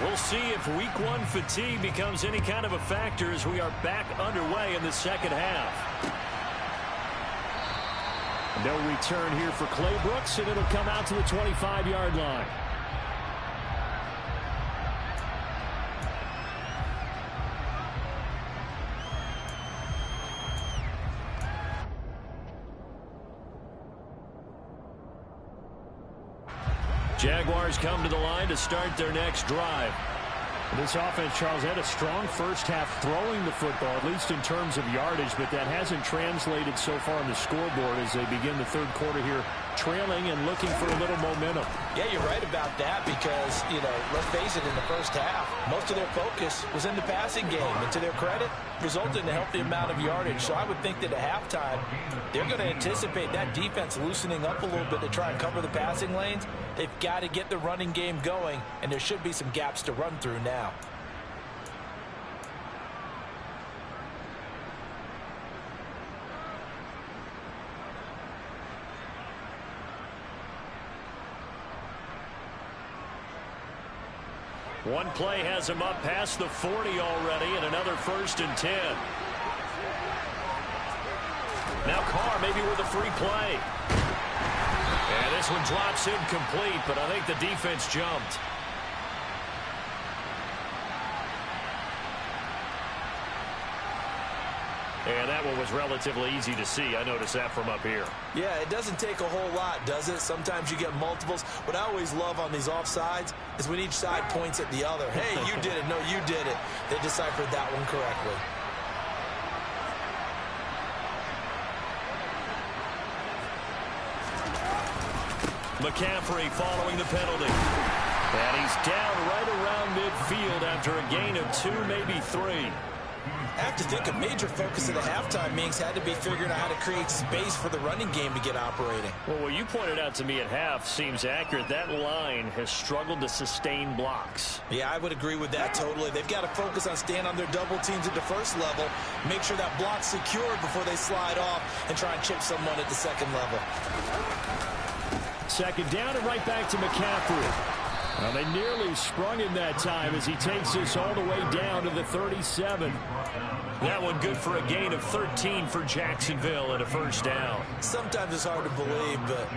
We'll see if week one fatigue becomes any kind of a factor as we are back underway in the second half. No return here for Clay Brooks, and it'll come out to the 25-yard line. Jaguars come to the line to start their next drive. This offense, Charles, had a strong first half throwing the football, at least in terms of yardage, but that hasn't translated so far on the scoreboard as they begin the third quarter here, trailing and looking for a little momentum. Yeah, you're right about that because, let's face it, in the first half, most of their focus was in the passing game. And to their credit, resulted in a healthy amount of yardage. So I would think that at halftime, they're going to anticipate that defense loosening up a little bit to try and cover the passing lanes. They've got to get the running game going, and there should be some gaps to run through now. One play has him up past the 40 already, and another 1st and 10. Now Carr maybe with a free play. And this one drops incomplete, but I think the defense jumped. And that one was relatively easy to see. I noticed that from up here. Yeah, it doesn't take a whole lot, does it? Sometimes you get multiples. What I always love on these offsides is when each side points at the other. Hey, you did it. No, you did it. They deciphered that one correctly. McCaffrey following the penalty. And he's down right around midfield after a gain of 2, maybe 3. I have to think a major focus of the halftime meetings had to be figuring out how to create space for the running game to get operating. Well, what you pointed out to me at half seems accurate. That line has struggled to sustain blocks. Yeah, I would agree with that totally. They've got to focus on staying on their double teams at the first level, make sure that block's secured before they slide off and try and chip someone at the second level. Second down and right back to McCaffrey. Well, they nearly sprung him that time as he takes this all the way down to the 37. That one good for a gain of 13 for Jacksonville and a 1st down. Sometimes it's hard to believe, but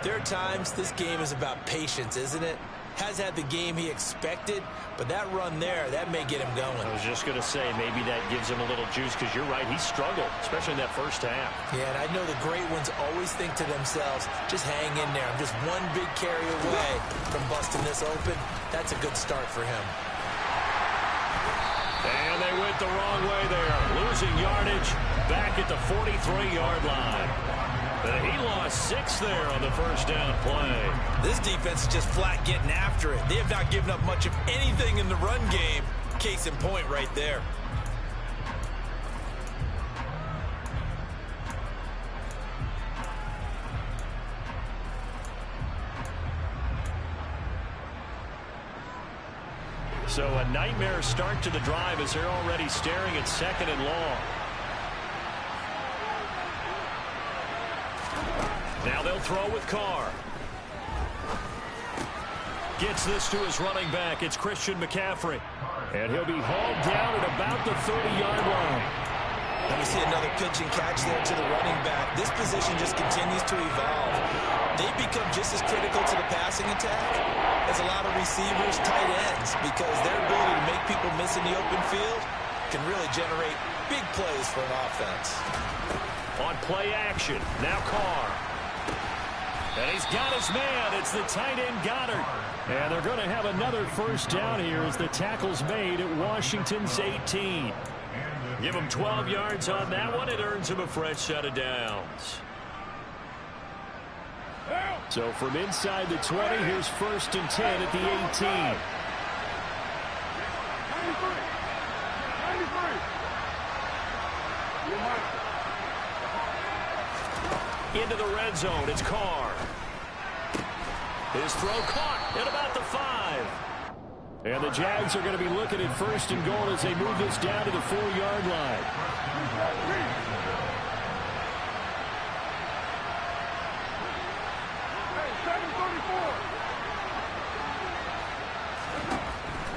there are times this game is about patience, isn't it? Has had the game he expected, but that run there, that may get him going. I was just going to say, maybe that gives him a little juice because you're right, he struggled, especially in that first half. Yeah, and I know the great ones always think to themselves, just hang in there. I'm just one big carry away from busting this open. That's a good start for him. And they went the wrong way there. Losing yardage back at the 43-yard line. He lost 6 there on the 1st down play. This defense is just flat getting after it. They have not given up much of anything in the run game. Case in point right there. So a nightmare start to the drive as they're already staring at 2nd and long. Now they'll throw with Carr. Gets this to his running back. It's Christian McCaffrey. And he'll be hauled down at about the 30-yard line. Let me see another pitch and catch there to the running back. This position just continues to evolve. They become just as critical to the passing attack as a lot of receivers, tight ends, because their ability to make people miss in the open field can really generate big plays for an offense. On play action, now Carr. And he's got his man. It's the tight end Goddard. And they're going to have another 1st down here as the tackle's made at Washington's 18. Give him 12 yards on that one. It earns him a fresh set of downs. So from inside the 20, here's 1st and 10 at the 18. Into the red zone, it's Carr. His throw caught at about the 5. And the Jags are going to be looking at 1st and goal as they move this down to the 4-yard line.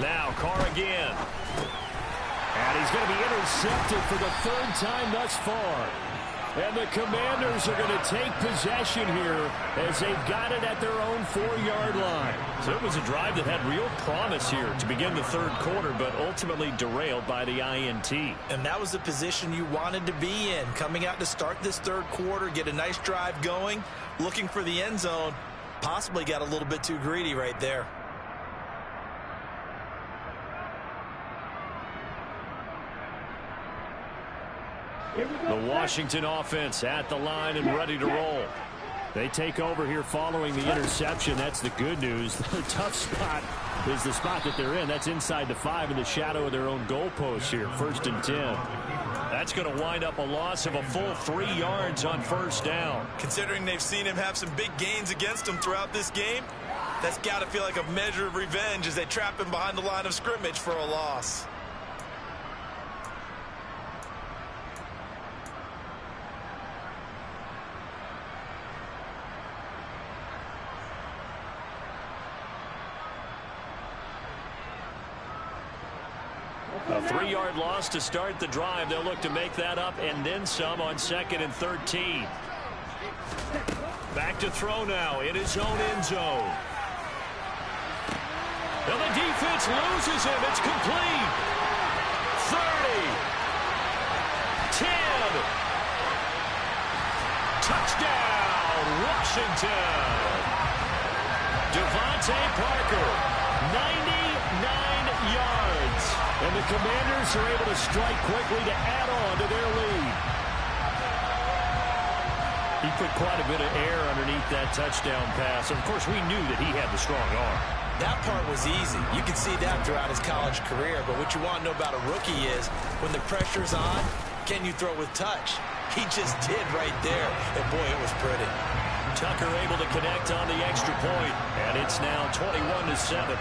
Now Carr again. And he's going to be intercepted for the third time thus far. And the Commanders are going to take possession here as they've got it at their own 4-yard line. So it was a drive that had real promise here to begin the third quarter, but ultimately derailed by the INT. And that was the position you wanted to be in. Coming out to start this third quarter, get a nice drive going, looking for the end zone. Possibly got a little bit too greedy right there. The Washington offense at the line and ready to roll. They take over here following the interception. That's the good news. The tough spot is the spot that they're in. That's inside the 5 in the shadow of their own goalpost here. 1st and 10. That's going to wind up a loss of a full 3 yards on first down. Considering they've seen him have some big gains against him throughout this game, that's got to feel like a measure of revenge as they trap him behind the line of scrimmage for a loss. A 3-yard loss to start the drive. They'll look to make that up and then some on 2nd and 13. Back to throw now in his own end zone. And the defense loses him. It's complete. 30. 10. Touchdown, Washington. Devontae Parker, 99 yards. And the Commanders are able to strike quickly to add on to their lead. He put quite a bit of air underneath that touchdown pass. Of course, we knew that he had the strong arm. That part was easy. You can see that throughout his college career. But what you want to know about a rookie is when the pressure's on, can you throw with touch? He just did right there. And, boy, it was pretty. Tucker able to connect on the extra point. And it's now 21-7.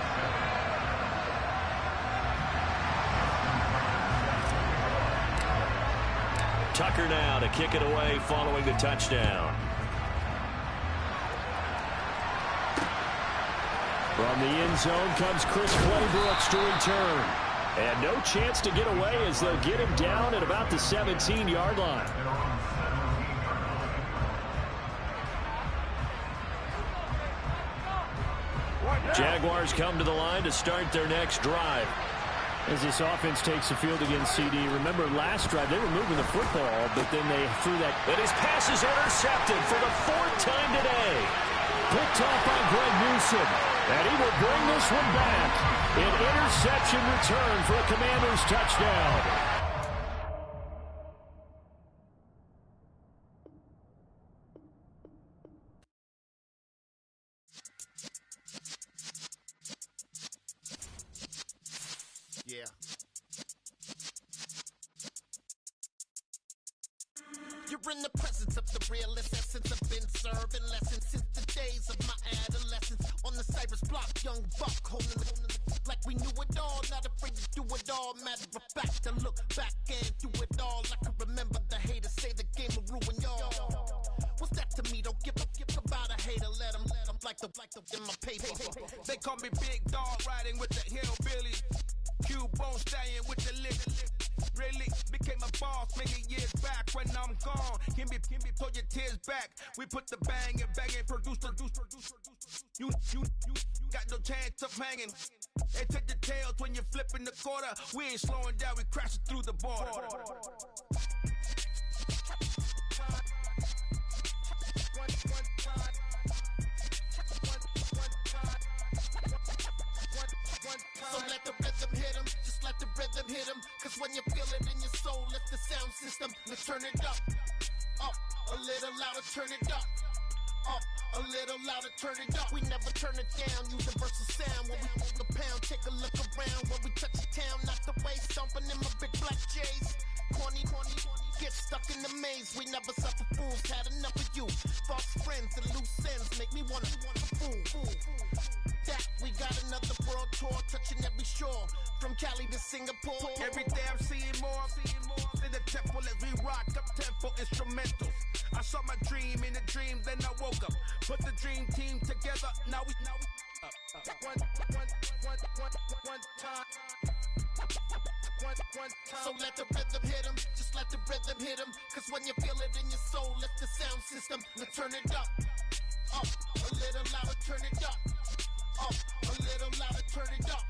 Tucker now to kick it away following the touchdown. From the end zone comes Chris Claybrooks to return. And no chance to get away as they'll get him down at about the 17-yard line. Jaguars come to the line to start their next drive. As this offense takes the field against CD, remember last drive they were moving the football, but then they threw that. And his pass is intercepted for the 4th time today. Picked off by Greg Newsome, and he will bring this one back. An interception return for a Commanders touchdown. Yeah. You're in the presence of the realest essence. I've been serving lessons since the days of my adolescence. On the Cypress block, young buck holding the like we knew it all, not afraid to do it all. Matter of fact, to look back and do it all. I can remember the haters say the game will ruin y'all. What's that to me? Don't give about a hater. Let them like the in my paper. They call me Big Dog, riding with the hillbillies. Q-Bone stallion with the lip. Really became a boss many years back. When I'm gone, can be pull your tears back. We put the bang and bang and produce. You got no chance of hanging. They take the tails when you're flipping the quarter. We ain't slowing down, we crashing through the border. So let the rhythm hit him, just let the rhythm hit him. Cause when you feel it in your soul, lift the sound system. Let's turn it up, a little louder, turn it up, a little louder, turn it up. We never turn it down, universal sound. When we move the pound, take a look around. When we touch the town, not the way, stomping in my big black J's. Corny, get stuck in the maze. We never suffer fools, had enough of you. False friends and loose ends make me wanna fool. That we got another world tour, touching every shore, from Cali to Singapore. Every day I'm seeing more in the temple as we rock up tempo instrumentals. I saw my dream in a dream, then I woke up. Put the dream team together, now we one time. So let the rhythm hit him, just let the rhythm hit him. Cause when you feel it in your soul, lift the sound system. Now turn it up, a little louder, turn it up, a little louder, turn it up.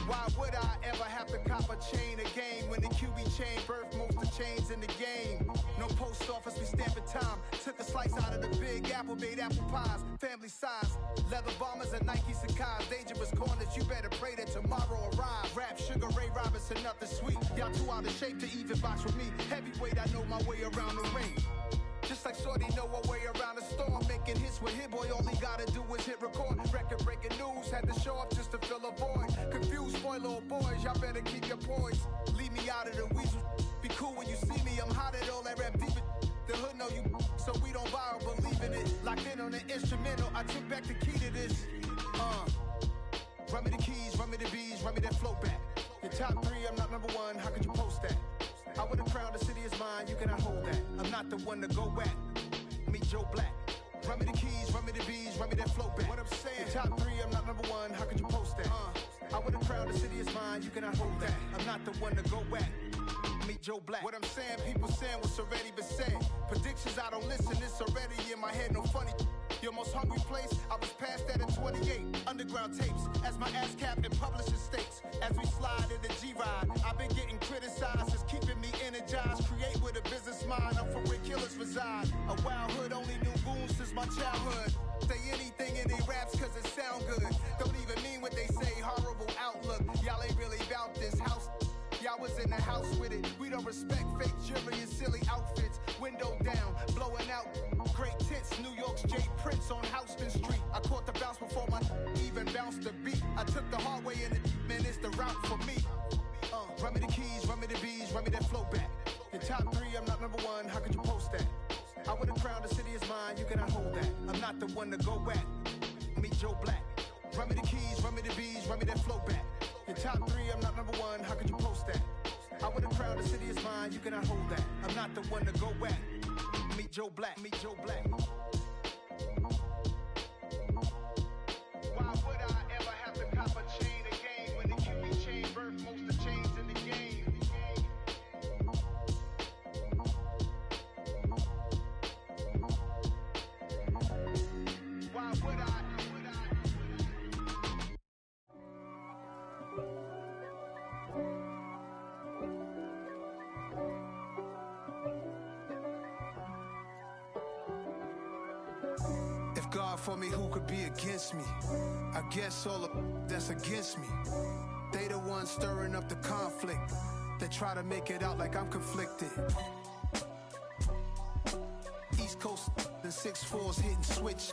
Why would I ever have to cop a chain again when the QB chain birthed most of the chains in the game? No post office, we stamping time. Took a slice out of the big apple, made apple pies, family size. Leather bombers and Nike Sacai's. Dangerous corners, you better pray that tomorrow arrives. Rap, Sugar Ray Robinson, nothing sweet. Y'all too out of shape to even box with me. Heavyweight, I know my way around the ring. Just like Shorty know her way around the storm. Making hits with Hit Boy, all he gotta do is hit record. Record breaking news, had to show up just to fill a void. Confused, spoiled little boys, y'all better keep your poise. Leave me out of the weasel. Be cool when you see me, I'm hot at all that rap deep. The hood know you, so we don't buy or believe in it. Locked in on the instrumental, I took back the key to this. Run me the keys, run me the bees, run me that flow back. Your top three, I'm not number one, how could you post that? I would've crowned the city is mine, you cannot hold that. I'm not the one to go back. Meet Joe Black. Run me the keys, run me the bees, run me that flow back. What I'm saying, your top three, I'm not number one, how could you post that? I would've crowned the city is mine, you cannot hold that. I'm not the one to go back. Meet Joe Black. What I'm saying, people saying what's already been said. Predictions, I don't listen, it's already in my head, no funny. Your most hungry place, I was past that at 28. Underground tapes, as my ass cap in publishing states. As we slide in the G-Ride, I've been getting criticized, it's keeping me energized. Create with a business mind, I'm from where killers reside. A wild hood, only knew goons since my childhood. Say anything in they raps cause it sound good. Don't even mean what they say, horrible outlook. Y'all ain't really about this house. Y'all was in the house with it. We don't respect fake jewelry and silly outfits. Window down, blowing out. Great tits, New York's J. Prince on Houston Street. I caught the bounce before my even bounced the beat. I took the hard way in it, man, it's the route for me. Run me the keys, run me the bees, run me that flow back. Your top three, I'm not number one, how could you post that? I would've crowned the city is mine, you cannot hold that. I'm not the one to go back. Meet Joe Black. Run me the keys, run me the bees, run me that flow back. Your top three, I'm not number one, how could you post that? I would've crowned the city is mine, you cannot hold that. I'm not the one to go back. Meet Joe Black, meet Joe Black. Why would I ever have to cop a chain again when the QB chain birthed most of the chains in the game? Why would I? If God for me, who could be against me? I guess all of that's against me. They the ones stirring up the conflict. They try to make it out like I'm conflicted. East Coast, the 6'4's hitting switch.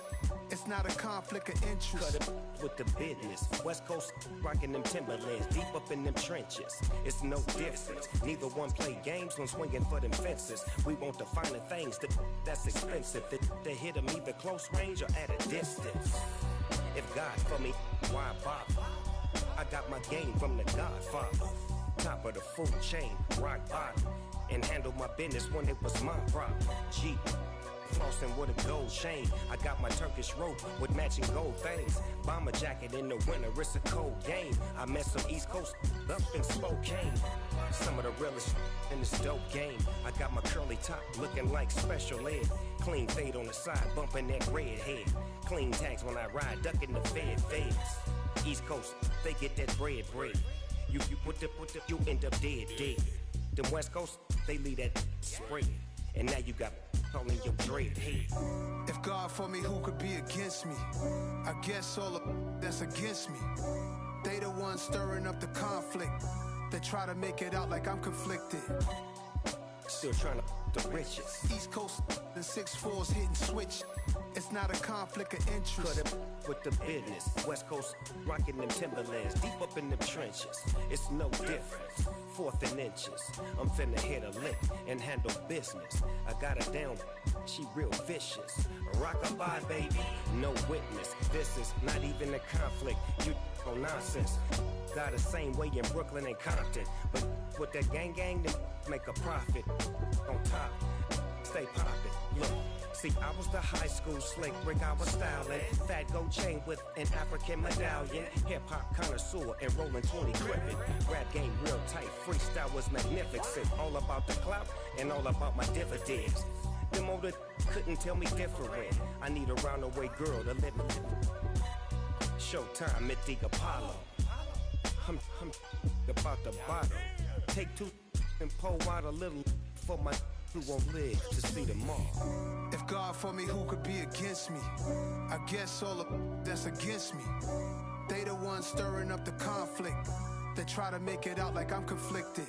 It's not a conflict of interest. Cut it with the business. West Coast rocking them Timberlands, deep up in them trenches. It's no difference. Neither one play games when swinging for them fences. We want the finer things that's expensive. They hit them either close range or at a distance. If God for me, why bother? I got my game from the Godfather. Top of the food chain, rock bottom. And handle my business when it was my problem. Jeep. Flossing with a gold chain. I got my Turkish rope with matching gold things. Bomber jacket in the winter, it's a cold game. I met some East Coast up in Spokane. Some of the realest in this dope game. I got my curly top looking like special ed. Clean fade on the side, bumping that red head. Clean tags when I ride, ducking the feds. East Coast, they get that bread. You put the, you end up dead. Them West Coast, they leave that spread. And now you got all in your dread head. If God for me, who could be against me? I guess all of that's against me. They the ones stirring up the conflict. They try to make it out like I'm conflicted. still trying to the riches. East Coast and 6'4s hitting switch. It's not a conflict of interest. Cut it with the business. West Coast rocking them Timberlands, deep up in them trenches. It's no difference. 4th and inches. I'm finna hit a lick and handle business. I got her down, she real vicious. Rockabye, baby, no witness. This is not even a conflict. You on nonsense. Got the same way in Brooklyn and Compton, but with that gang, they make a profit. On top, stay poppin'. Look. See, I was the high school slick Rick, I was styling. Fat gold chain with an African medallion. Hip-hop connoisseur and rolling 20 gripping. Rap game real tight, freestyle was magnificent. All about the clout and all about my dividends. Them older couldn't tell me different. I need a roundaway girl to let me. Showtime at the Apollo. I'm about the bottle. Take 2 and pour out a little for my who won't live to see tomorrow. If God for me, who could be against me? I guess all of that's against me. They the ones stirring up the conflict. They try to make it out like I'm conflicted.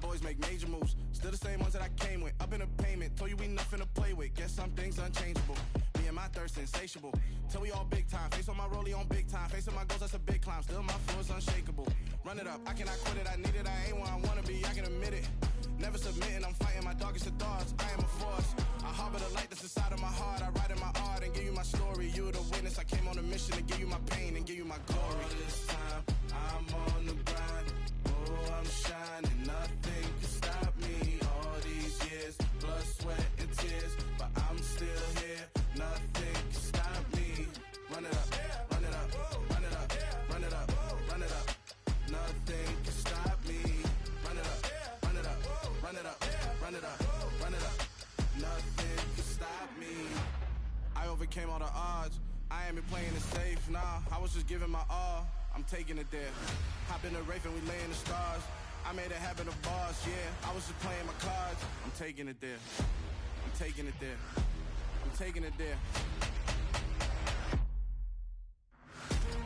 Boys make major moves, still the same ones that I came with. Up in the payment, told you we nothing to play with. Guess some things unchangeable. Me and my thirst insatiable. Till we all big time. Face on my rollie on big time. Facing my goals, that's a big climb. Still my flow is unshakable. Run it up, I cannot quit it. I need it, I ain't where I wanna be. I can admit it. Never submitting, I'm fighting my darkest of thoughts. I am a force. I harbor the light that's inside of my heart. I write in my art and give you my story. You the witness. I came on a mission to give you my pain and give you my glory. All this time, I'm on the grind. Oh, I'm shining. Nothing can stop me. All these years, blood, sweat, and tears, but I'm still here. Nothing can stop me. Run it up, run it up, run it up, run it up, run it up. Nothing can stop me. Run it up, run it up, run it up, run it up, run it up. Nothing can stop me. I overcame all the odds. I ain't been playing it safe, nah. I was just giving my all. I'm taking it there. Hop in the Wraith and we lay in the stars. I made it happen to boss, yeah. I was just playing my cards. I'm taking it there. I'm taking it there. I'm taking it there.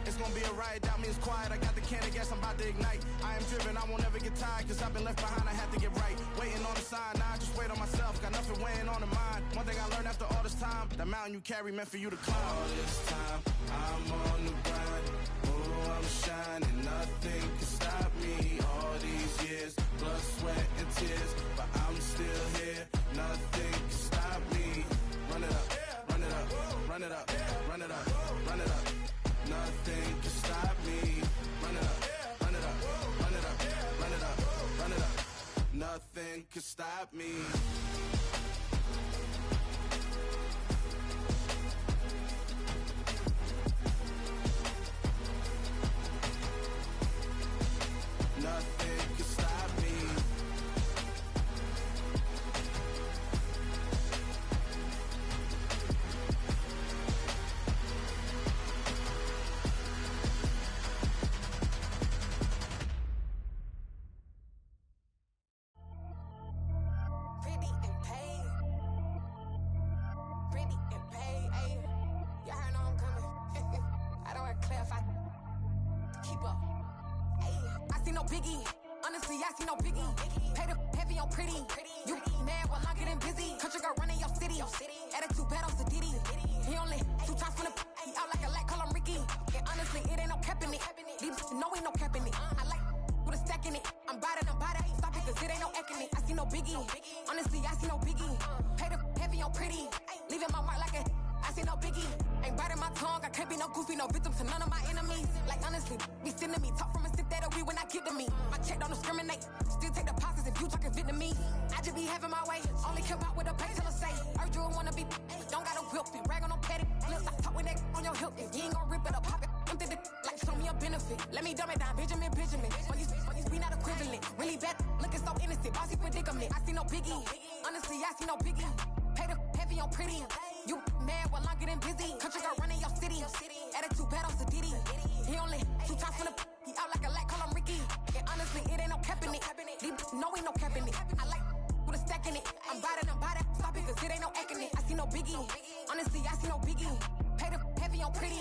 It's gonna be a riot, doubt me it's quiet. I got the can of gas, I'm about to ignite. I am driven, I won't ever get tired, cause I've been left behind, I have to get right. Waiting on the sign, now I just wait on myself. Got nothing weighing on the mind. One thing I learned after all this time, the mountain you carry meant for you to climb. All this time, I'm on the grind. Oh, I'm shining, nothing can stop me. All these years, blood, sweat, and tears, but I'm still here. Nothing can stop me. Run it up, run it up, run it up, run it up, run it up. Nothing can stop me. Run it up, run it up, run it up, run it up, run it up. Nothing can stop me. Nothing can stop me. Biggie, honestly, I see no biggie. Pay the heavy on pretty. You mad while I'm getting busy. Country girl running your city. Attitude bad on Sadiddy. He only 2 times from the he out like a light, call him Ricky. And honestly, it ain't no cap in it. These no ain't no cap in it. I like with a stack in it. I'm biting, stop it, cause it ain't no acting it. I see no biggie. Honestly, I see no biggie. Pay the heavy on pretty. Leaving my mark like a I see no biggie. Ain't biting my tongue, I can't be no goofy, no victim to none of my enemies. Like honestly, be sending me talk from a sip that we when I get to me. My check don't discriminate, still take deposits if you talking Vietnamese. I just be having my way, only come out with a pay till I say. Urge you wanna be, don't gotta whip it, brag on no petty. Flips, I talk with that on your hip. If you ain't gon' rip it up, pop it, empty the like show me a benefit. Let me dumb it down, Benjamin. For you we not equivalent. Really bad, looking so innocent, bossy predicament. I see no biggie, honestly, I see no biggie. Pay the heavy on pretty. You mad while I'm getting busy. Country girl running your city. Attitude bad on Diddy. He only 2 times from the he out like a lack, call him Ricky. And honestly, it ain't no cap in it. No, ain't no cap in it. I like with a stack in it. I'm by that. Stop it, cause it ain't no acting it. I see no biggie. Honestly, I see no biggie. Pay the heavy on pretty.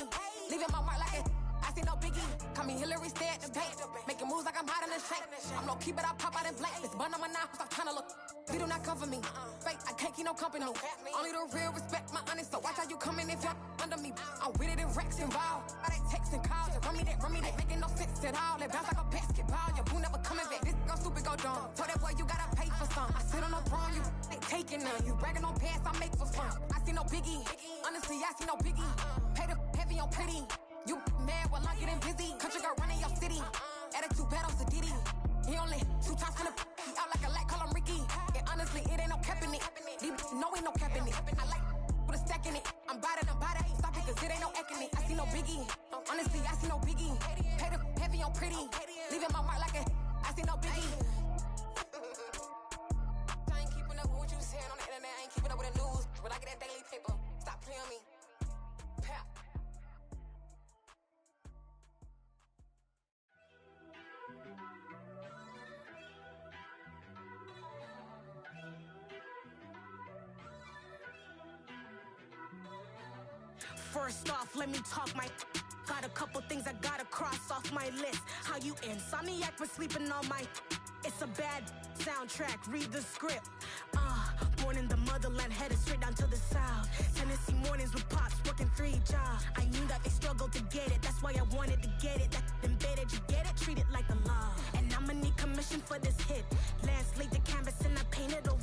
Leaving my mark like it. I see no biggie. Call me Hillary, stay at the bank. Making moves like I'm hiding in the shank. I'm no keep it, I pop out in blank. This bun on my knife, stop trying to look. We do not come for me. Fake, I can't keep no company. Only the real respect my honest. So watch how you coming if you're under me. I'm with it in Rex involved. All that text and calls. Run me that making no sense at all. They bounce like a basketball. Your boo never coming back. This go stupid, go dumb. Told that boy you gotta pay for some. I sit on the throne, you ain't taking none. You bragging on past, I make for fun. I see no biggie. Honestly, I see no biggie. Pay the heavy on pretty. You mad while I'm getting busy. Country girl running your city. Attitude bad on Diddy. He only 2 times from the he out like a lack, call him Ricky. And honestly, it ain't no cap in it. No, ain't no cap in it. I like with a stack in it. I'm by that. Stop it, cause it ain't no acting it. I see no biggie. Honestly, I see no biggie. Pay the heavy on pretty. Leaving my mark like a I see no biggie. I ain't keeping up with what you saying on the internet. I ain't keeping up with the news. When I get that daily paper, stop playing me. Pap. First off, let me talk my got a couple things I gotta cross off my list. How you insomniac for sleeping on my it's a bad soundtrack, read the script. Born in the motherland, headed straight down to the south. Tennessee mornings with pops, working 3 jobs. I knew that they struggled to get it, that's why I wanted to get it. That embedded, you get it, treat it like a law. And I'ma need commission for this hit. Lance laid the canvas and I painted over